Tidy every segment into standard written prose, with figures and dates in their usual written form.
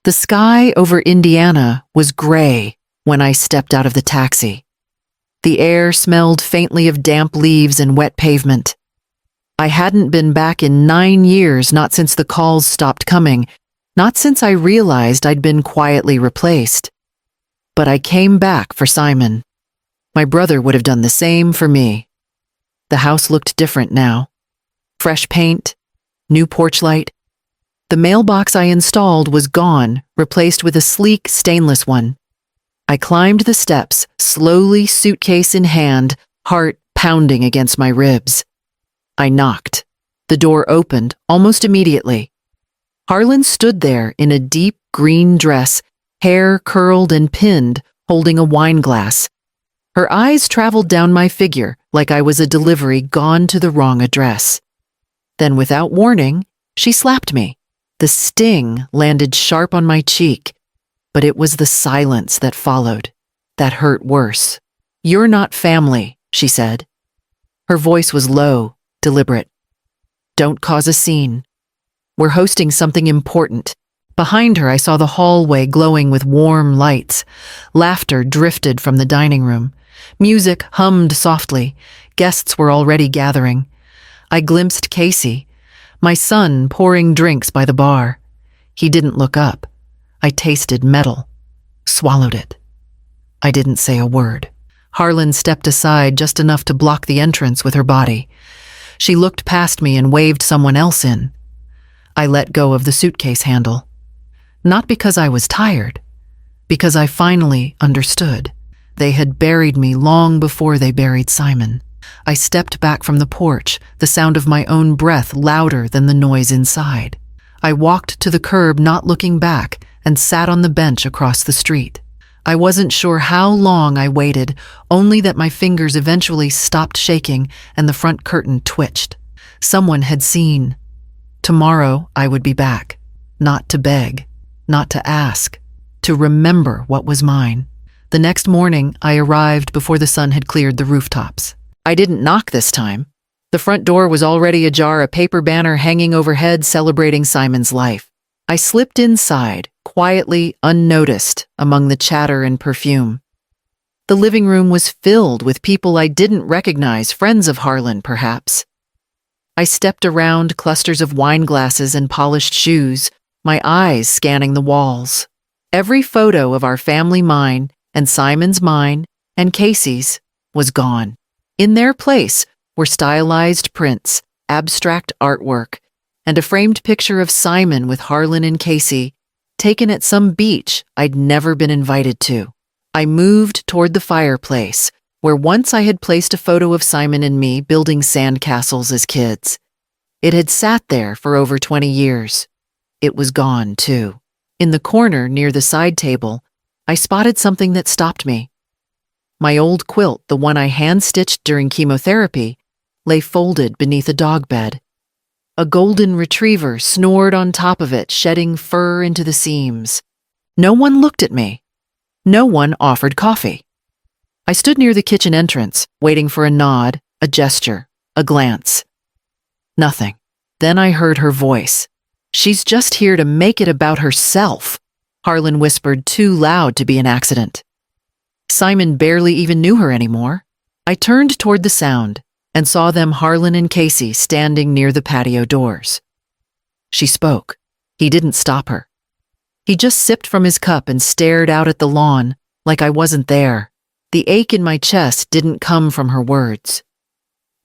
The sky over Indiana was gray when I stepped out of the taxi. The air smelled faintly of damp leaves and wet pavement. I hadn't been back in 9 years, not since the calls stopped coming, not since I realized I'd been quietly replaced. But I came back for Simon. My brother would have done the same for me. The house looked different now. Fresh paint, new porch light. The mailbox I installed was gone, replaced with a sleek stainless one. I climbed the steps, slowly, suitcase in hand, heart pounding against my ribs. I knocked. The door opened almost immediately. Harlan stood there in a deep green dress, hair curled and pinned, holding a wine glass. Her eyes traveled down my figure like I was a delivery gone to the wrong address. Then, without warning, she slapped me. The sting landed sharp on my cheek, but it was the silence that followed that hurt worse. "You're not family," she said. Her voice was low, deliberate. "Don't cause a scene. We're hosting something important." Behind her, I saw the hallway glowing with warm lights. Laughter drifted from the dining room. Music hummed softly. Guests were already gathering. I glimpsed Casey, my son, pouring drinks by the bar. He didn't look up. I tasted metal, swallowed it. I didn't say a word. Harlan stepped aside just enough to block the entrance with her body. She looked past me and waved someone else in. I let go of the suitcase handle. Not because I was tired, because I finally understood. They had buried me long before they buried Simon. I stepped back from the porch, the sound of my own breath louder than the noise inside. I walked to the curb, not looking back, and sat on the bench across the street. I wasn't sure how long I waited, only that my fingers eventually stopped shaking and the front curtain twitched. Someone had seen. Tomorrow I would be back, not to beg, not to ask, to remember what was mine. The next morning, I arrived before the sun had cleared the rooftops. I didn't knock this time. The front door was already ajar, a paper banner hanging overhead celebrating Simon's life. I slipped inside, quietly, unnoticed, among the chatter and perfume. The living room was filled with people I didn't recognize, friends of Harlan, perhaps. I stepped around clusters of wine glasses and polished shoes, my eyes scanning the walls. Every photo of our family, mine, and Simon's, mine, and Casey's, was gone. In their place were stylized prints, abstract artwork, and a framed picture of Simon with Harlan and Casey, taken at some beach I'd never been invited to. I moved toward the fireplace, where once I had placed a photo of Simon and me building sandcastles as kids. It had sat there for over 20 years. It was gone, too. In the corner near the side table, I spotted something that stopped me. My old quilt, the one I hand-stitched during chemotherapy, lay folded beneath a dog bed. A golden retriever snored on top of it, shedding fur into the seams. No one looked at me. No one offered coffee. I stood near the kitchen entrance, waiting for a nod, a gesture, a glance. Nothing. Then I heard her voice. "She's just here to make it about herself," Harlan whispered, too loud to be an accident. Simon barely even knew her anymore. I turned toward the sound and saw them, Harlan and Casey, standing near the patio doors. She spoke. He didn't stop her. He just sipped from his cup and stared out at the lawn like I wasn't there. The ache in my chest didn't come from her words.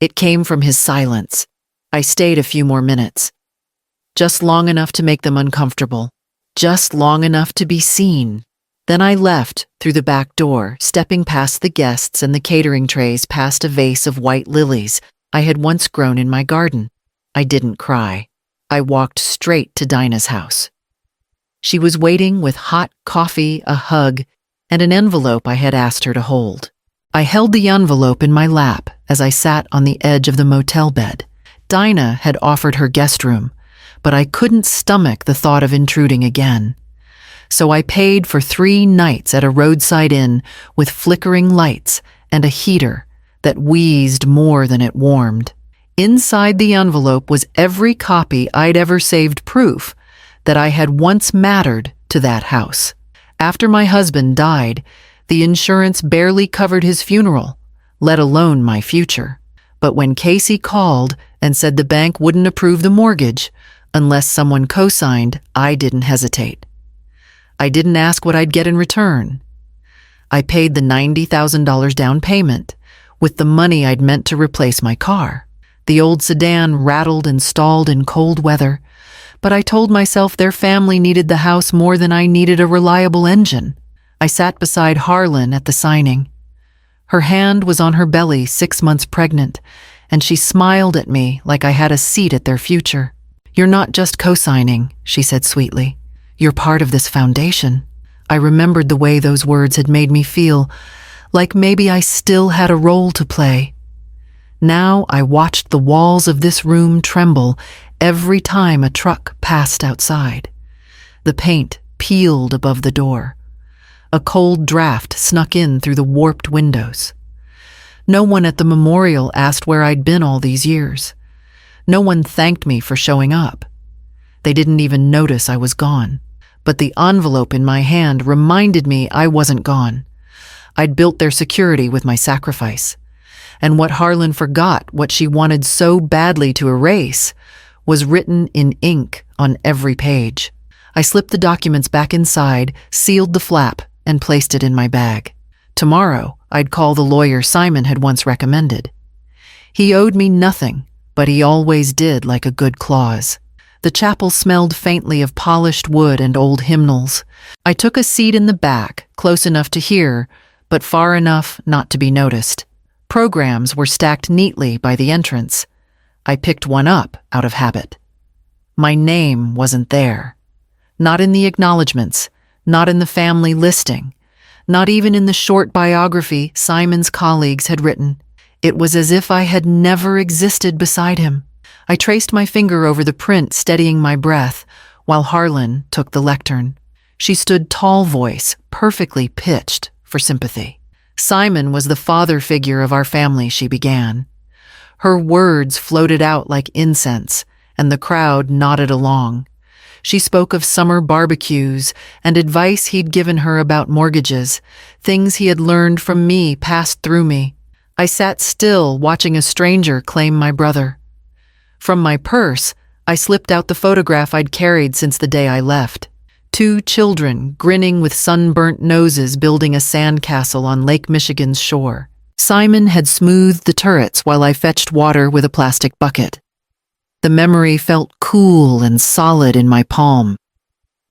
It came from his silence. I stayed a few more minutes. Just long enough to make them uncomfortable. Just long enough to be seen. Then I left through the back door, stepping past the guests and the catering trays, past a vase of white lilies I had once grown in my garden. I didn't cry. I walked straight to Dinah's house. She was waiting with hot coffee, a hug, and an envelope I had asked her to hold. I held the envelope in my lap as I sat on the edge of the motel bed. Dinah had offered her guest room, but I couldn't stomach the thought of intruding again. So I paid for 3 nights at a roadside inn with flickering lights and a heater that wheezed more than it warmed. Inside the envelope was every copy I'd ever saved, proof that I had once mattered to that house. After my husband died, the insurance barely covered his funeral, let alone my future. But when Casey called and said the bank wouldn't approve the mortgage unless someone co-signed, I didn't hesitate. I didn't ask what I'd get in return. I paid the $90,000 down payment with the money I'd meant to replace my car. The old sedan rattled and stalled in cold weather, but I told myself their family needed the house more than I needed a reliable engine. I sat beside Harlan at the signing. Her hand was on her belly, 6 months pregnant, and she smiled at me like I had a seat at their future. "You're not just co-signing," she said sweetly. "You're part of this foundation." I remembered the way those words had made me feel, like maybe I still had a role to play. Now I watched the walls of this room tremble every time a truck passed outside. The paint peeled above the door. A cold draft snuck in through the warped windows. No one at the memorial asked where I'd been all these years. No one thanked me for showing up. They didn't even notice I was gone. But the envelope in my hand reminded me I wasn't gone. I'd built their security with my sacrifice. And what Harlan forgot, what she wanted so badly to erase, was written in ink on every page. I slipped the documents back inside, sealed the flap, and placed it in my bag. Tomorrow, I'd call the lawyer Simon had once recommended. He owed me nothing, but he always did like a good clause. The chapel smelled faintly of polished wood and old hymnals. I took a seat in the back, close enough to hear, but far enough not to be noticed. Programs were stacked neatly by the entrance. I picked one up out of habit. My name wasn't there. Not in the acknowledgments, not in the family listing, not even in the short biography Simon's colleagues had written. It was as if I had never existed beside him. I traced my finger over the print, steadying my breath, while Harlan took the lectern. She stood tall voice, perfectly pitched for sympathy. Simon was the father figure of our family, she began. Her words floated out like incense, and the crowd nodded along. She spoke of summer barbecues and advice he'd given her about mortgages. Things he had learned from me passed through me. I sat still, watching a stranger claim my brother. From my purse, I slipped out the photograph I'd carried since the day I left. 2 children, grinning with sunburnt noses, building a sandcastle on Lake Michigan's shore. Simon had smoothed the turrets while I fetched water with a plastic bucket. The memory felt cool and solid in my palm.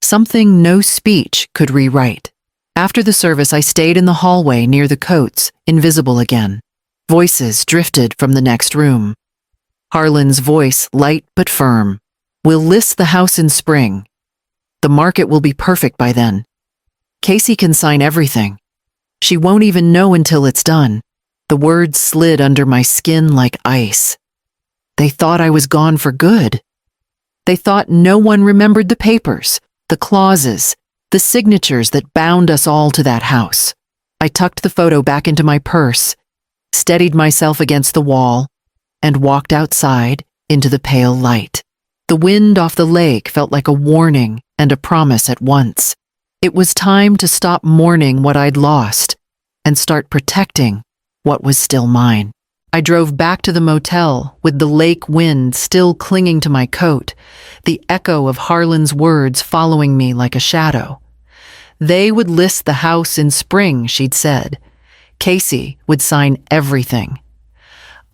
Something no speech could rewrite. After the service, I stayed in the hallway near the coats, invisible again. Voices drifted from the next room. Harlan's voice, light but firm. "We'll list the house in spring. The market will be perfect by then. Casey can sign everything. She won't even know until it's done." The words slid under my skin like ice. They thought I was gone for good. They thought no one remembered the papers, the clauses, the signatures that bound us all to that house. I tucked the photo back into my purse, steadied myself against the wall, and walked outside into the pale light. The wind off the lake felt like a warning and a promise at once. It was time to stop mourning what I'd lost and start protecting what was still mine. I drove back to the motel with the lake wind still clinging to my coat, the echo of Harlan's words following me like a shadow. They would list the house in spring, she'd said. Casey would sign everything.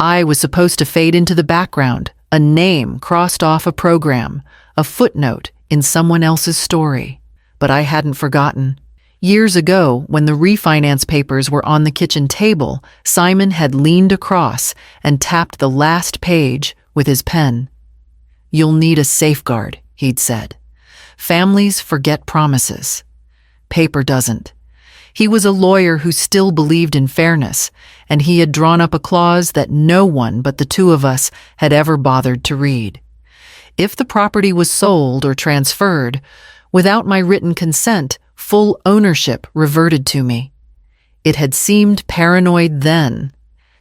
I was supposed to fade into the background, a name crossed off a program, a footnote in someone else's story. But I hadn't forgotten. Years ago, when the refinance papers were on the kitchen table, Simon had leaned across and tapped the last page with his pen. "You'll need a safeguard," he'd said. "Families forget promises. Paper doesn't." He was a lawyer who still believed in fairness, and he had drawn up a clause that no one but the 2 of us had ever bothered to read. If the property was sold or transferred, without my written consent, full ownership reverted to me. It had seemed paranoid then.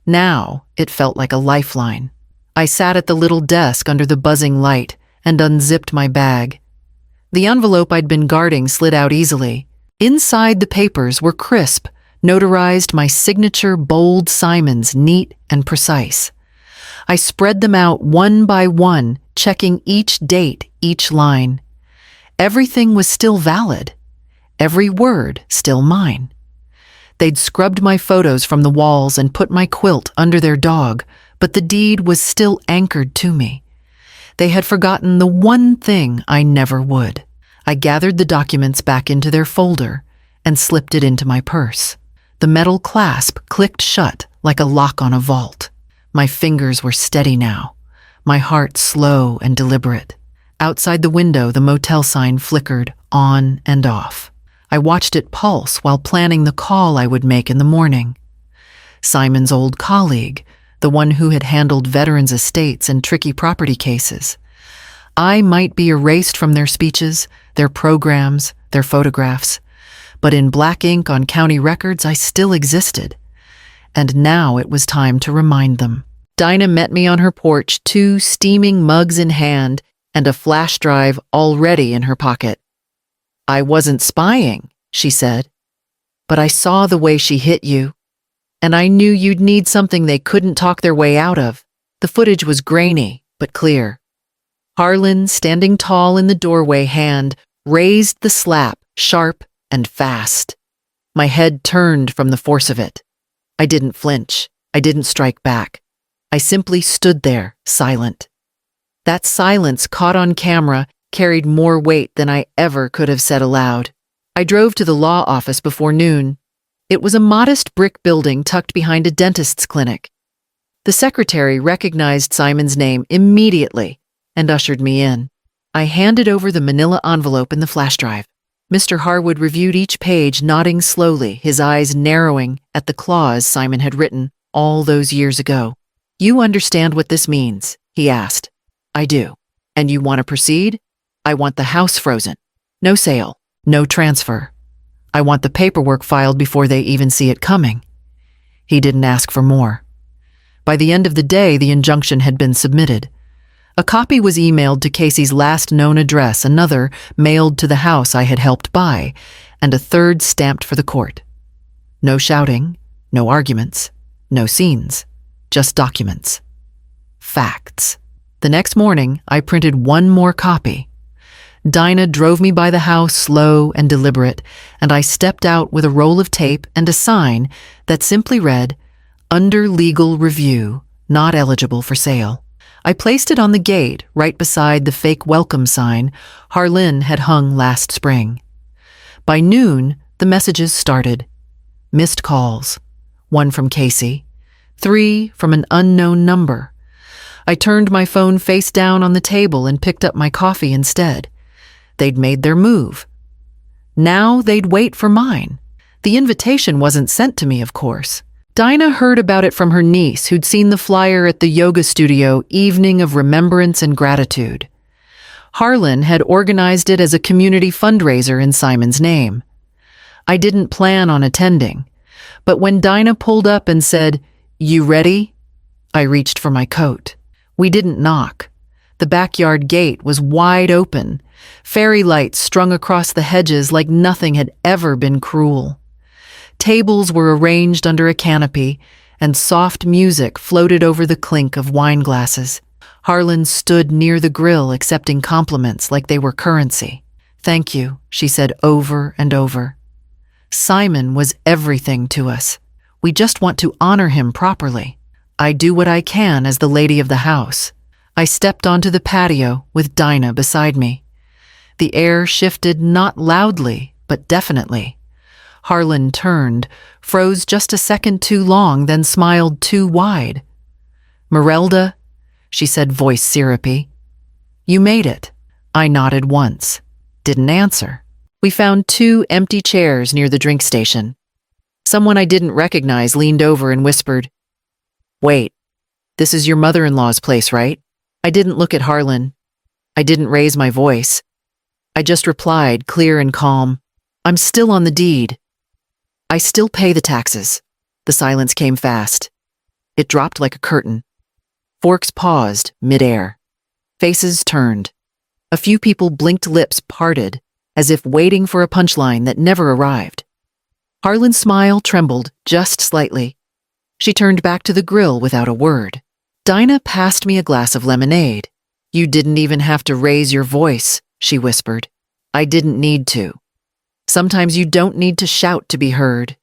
Now it felt like a lifeline. I sat at the little desk under the buzzing light and unzipped my bag. The envelope I'd been guarding slid out easily. Inside the papers were crisp, notarized my signature bold Simons, neat and precise. I spread them out one by one, checking each date, each line. Everything was still valid. Every word still mine. They'd scrubbed my photos from the walls and put my quilt under their dog, but the deed was still anchored to me. They had forgotten the one thing I never would. I gathered the documents back into their folder and slipped it into my purse. The metal clasp clicked shut like a lock on a vault. My fingers were steady now, my heart slow and deliberate. Outside the window, the motel sign flickered on and off. I watched it pulse while planning the call I would make in the morning. Simon's old colleague, the one who had handled veterans' estates and tricky property cases. I might be erased from their speeches, their programs, their photographs, but in black ink on county records I still existed. And now it was time to remind them. Dinah met me on her porch, 2 steaming mugs in hand and a flash drive already in her pocket. "I wasn't spying," she said, "but I saw the way she hit you, and I knew you'd need something they couldn't talk their way out of." The footage was grainy, but clear. Harlan, standing tall in the doorway, hand raised the slap, sharp and fast. My head turned from the force of it. I didn't flinch. I didn't strike back. I simply stood there, silent. That silence, caught on camera, carried more weight than I ever could have said aloud. I drove to the law office before noon. It was a modest brick building tucked behind a dentist's clinic. The secretary recognized Simon's name immediately and ushered me in. I handed over the manila envelope in the flash drive. Mr. Harwood reviewed each page, nodding slowly, his eyes narrowing at the clause Simon had written all those years ago. "You understand what this means?" he asked. "I do. And you want to proceed?" "I want the house frozen. No sale. No transfer. I want the paperwork filed before they even see it coming." He didn't ask for more. By the end of the day, the injunction had been submitted. A copy was emailed to Casey's last known address, another mailed to the house I had helped buy, and a third stamped for the court. No shouting, no arguments, no scenes, just documents. Facts. The next morning, I printed one more copy. Dinah drove me by the house, slow and deliberate, and I stepped out with a roll of tape and a sign that simply read, "Under legal review, not eligible for sale." I placed it on the gate, right beside the fake welcome sign Harlan had hung last spring. By noon, the messages started. Missed calls. 1 from Casey. 3 from an unknown number. I turned my phone face down on the table and picked up my coffee instead. They'd made their move. Now they'd wait for mine. The invitation wasn't sent to me, of course. Dinah heard about it from her niece, who'd seen the flyer at the yoga studio Evening of Remembrance and Gratitude. Harlan had organized it as a community fundraiser in Simon's name. I didn't plan on attending, but when Dinah pulled up and said, "You ready?" I reached for my coat. We didn't knock. The backyard gate was wide open, fairy lights strung across the hedges like nothing had ever been cruel. Tables were arranged under a canopy, and soft music floated over the clink of wine glasses. Harlan stood near the grill accepting compliments like they were currency. "Thank you," she said over and over. Simon was everything to us. We just want to honor him properly. I do what I can as the lady of the house. I stepped onto the patio with Dinah beside me. The air shifted not loudly, but definitely. Harlan turned, froze just a second too long, then smiled too wide. "Merelda," she said, voice syrupy. "You made it." I nodded once. Didn't answer. We found 2 empty chairs near the drink station. Someone I didn't recognize leaned over and whispered, "Wait, this is your mother-in-law's place, right?" I didn't look at Harlan. I didn't raise my voice. I just replied, clear and calm, "I'm still on the deed. I still pay the taxes." The silence came fast. It dropped like a curtain. Forks paused mid-air. Faces turned. A few people blinked, lips parted, as if waiting for a punchline that never arrived. Harlan's smile trembled just slightly. She turned back to the grill without a word. Dinah passed me a glass of lemonade. "You didn't even have to raise your voice," she whispered. "I didn't need to. Sometimes you don't need to shout to be heard.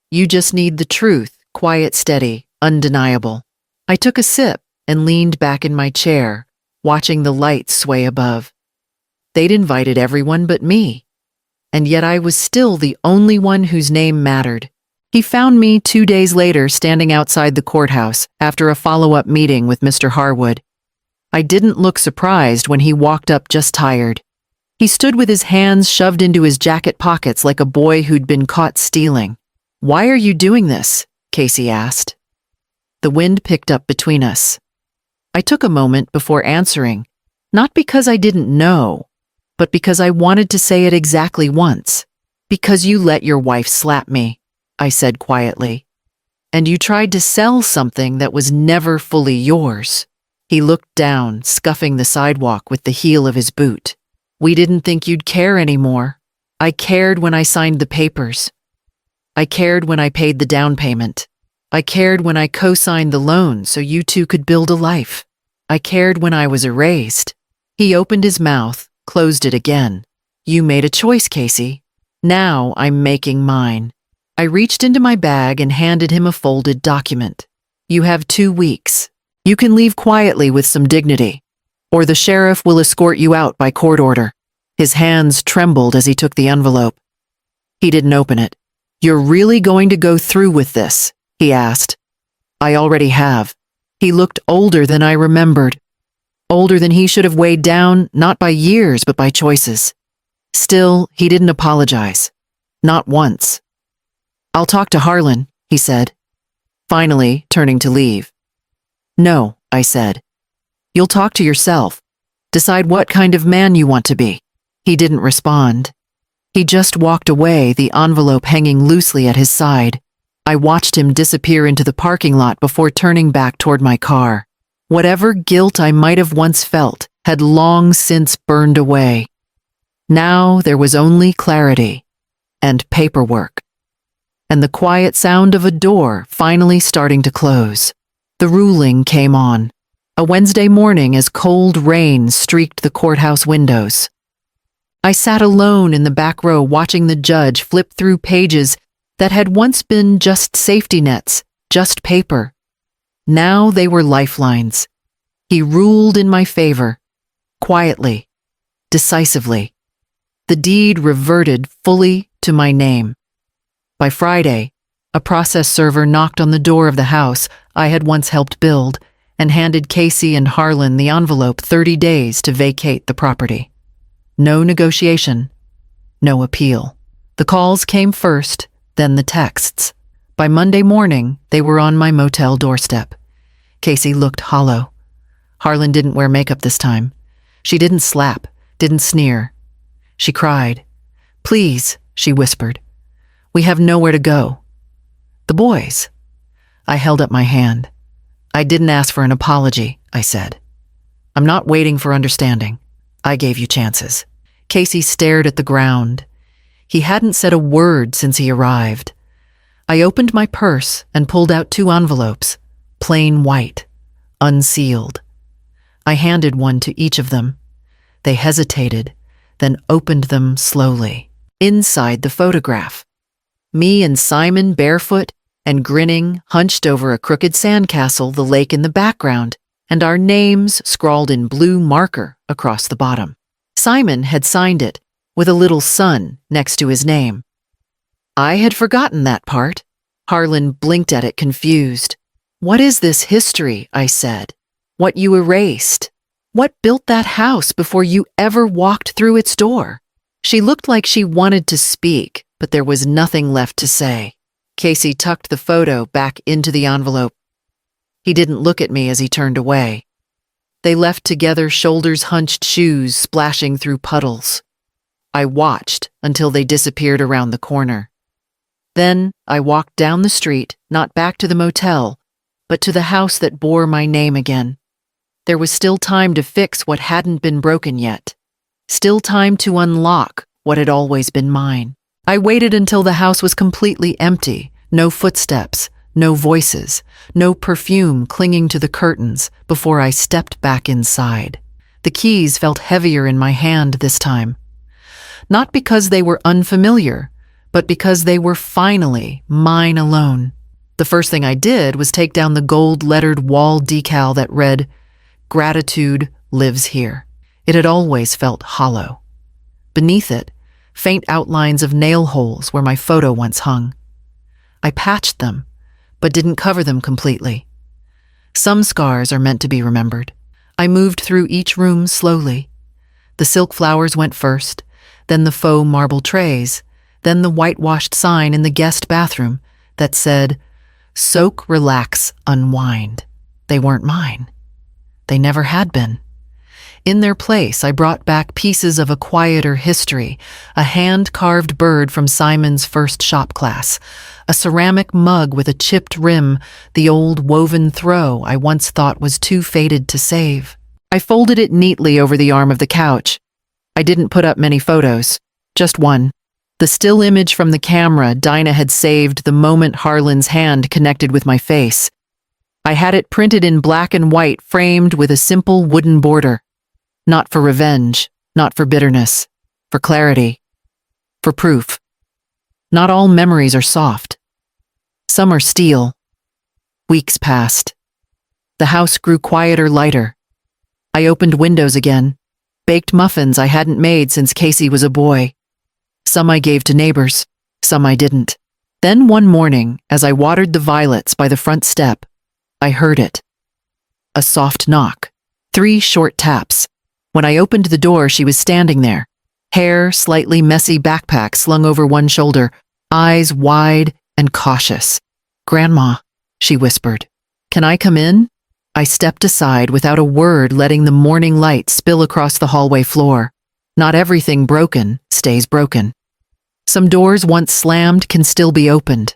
You just need the truth, quiet, steady, undeniable." I took a sip and leaned back in my chair, watching the lights sway above. They'd invited everyone but me, and yet I was still the only one whose name mattered. He found me 2 days later standing outside the courthouse after a follow-up meeting with Mr. Harwood. I didn't look surprised when he walked up, just tired. He stood with his hands shoved into his jacket pockets like a boy who'd been caught stealing. "Why are you doing this?" Casey asked. The wind picked up between us. I took a moment before answering, not because I didn't know, but because I wanted to say it exactly once. "Because you let your wife slap me," I said quietly. "And you tried to sell something that was never fully yours." He looked down, scuffing the sidewalk with the heel of his boot. "We didn't think you'd care anymore. I cared when I signed the papers. I cared when I paid the down payment. I cared when I co-signed the loan so you two could build a life. I cared when I was erased." He opened his mouth, closed it again. "You made a choice, Casey. Now I'm making mine." I reached into my bag and handed him a folded document. "You have 2 weeks. You can leave quietly with some dignity, or the sheriff will escort you out by court order." His hands trembled as he took the envelope. He didn't open it. "You're really going to go through with this?" he asked. "I already have." He looked older than I remembered. Older than he should have weighed down, not by years, but by choices. Still, he didn't apologize. Not once. "I'll talk to Harlan," he said, finally turning to leave. "No," I said. "You'll talk to yourself. Decide what kind of man you want to be." He didn't respond. He just walked away, the envelope hanging loosely at his side. I watched him disappear into the parking lot before turning back toward my car. Whatever guilt I might have once felt had long since burned away. Now there was only clarity and paperwork, and the quiet sound of a door finally starting to close. The ruling came on, a Wednesday morning as cold rain streaked the courthouse windows. I sat alone in the back row watching the judge flip through pages that had once been just safety nets, just paper. Now they were lifelines. He ruled in my favor, quietly, decisively. The deed reverted fully to my name. By Friday, a process server knocked on the door of the house I had once helped build and handed Casey and Harlan the envelope, 30 days to vacate the property. No negotiation, no appeal. The calls came first, then the texts. By Monday morning, they were on my motel doorstep. Casey looked hollow. Harlan didn't wear makeup this time. She didn't slap, didn't sneer. She cried. "Please," she whispered. "We have nowhere to go." "The boys." I held up my hand. "I didn't ask for an apology," I said. "I'm not waiting for understanding. I gave you chances." Casey stared at the ground. He hadn't said a word since he arrived. I opened my purse and pulled out 2 envelopes, plain white, unsealed. I handed one to each of them. They hesitated, then opened them slowly. Inside the photograph, me and Simon barefoot and grinning, hunched over a crooked sandcastle, the lake in the background, and our names scrawled in blue marker across the bottom. Simon had signed it, with a little sun next to his name. I had forgotten that part. Harlan blinked at it, confused. "What is this history?" I said. "What you erased? What built that house before you ever walked through its door?" She looked like she wanted to speak, but there was nothing left to say. Casey tucked the photo back into the envelope. He didn't look at me as he turned away. They left together, shoulders hunched, shoes splashing through puddles. I watched until they disappeared around the corner. Then I walked down the street, not back to the motel, but to the house that bore my name again. There was still time to fix what hadn't been broken yet. Still time to unlock what had always been mine. I waited until the house was completely empty, no footsteps, no voices, no perfume clinging to the curtains before I stepped back inside. The keys felt heavier in my hand this time. Not because they were unfamiliar, but because they were finally mine alone. The first thing I did was take down the gold-lettered wall decal that read, "Gratitude lives here." It had always felt hollow. Beneath it, faint outlines of nail holes where my photo once hung. I patched them, but didn't cover them completely. Some scars are meant to be remembered. I moved through each room slowly. The silk flowers went first, then the faux marble trays, then the whitewashed sign in the guest bathroom that said, "Soak, relax, unwind." They weren't mine. They never had been. In their place, I brought back pieces of a quieter history, a hand-carved bird from Simon's first shop class, a ceramic mug with a chipped rim, the old woven throw I once thought was too faded to save. I folded it neatly over the arm of the couch. I didn't put up many photos, just one. The still image from the camera Dinah had saved the moment Harlan's hand connected with my face. I had it printed in black and white, framed with a simple wooden border. Not for revenge, not for bitterness, for clarity, for proof. Not all memories are soft. Some are steel. Weeks passed. The house grew quieter, lighter. I opened windows again, baked muffins I hadn't made since Casey was a boy. Some I gave to neighbors, some I didn't. Then one morning, as I watered the violets by the front step, I heard it. A soft knock, 3 short taps. When I opened the door, she was standing there, hair slightly messy, backpack slung over one shoulder, eyes wide and cautious. "Grandma," she whispered. "Can I come in?" I stepped aside without a word, letting the morning light spill across the hallway floor. Not everything broken stays broken. Some doors once slammed can still be opened.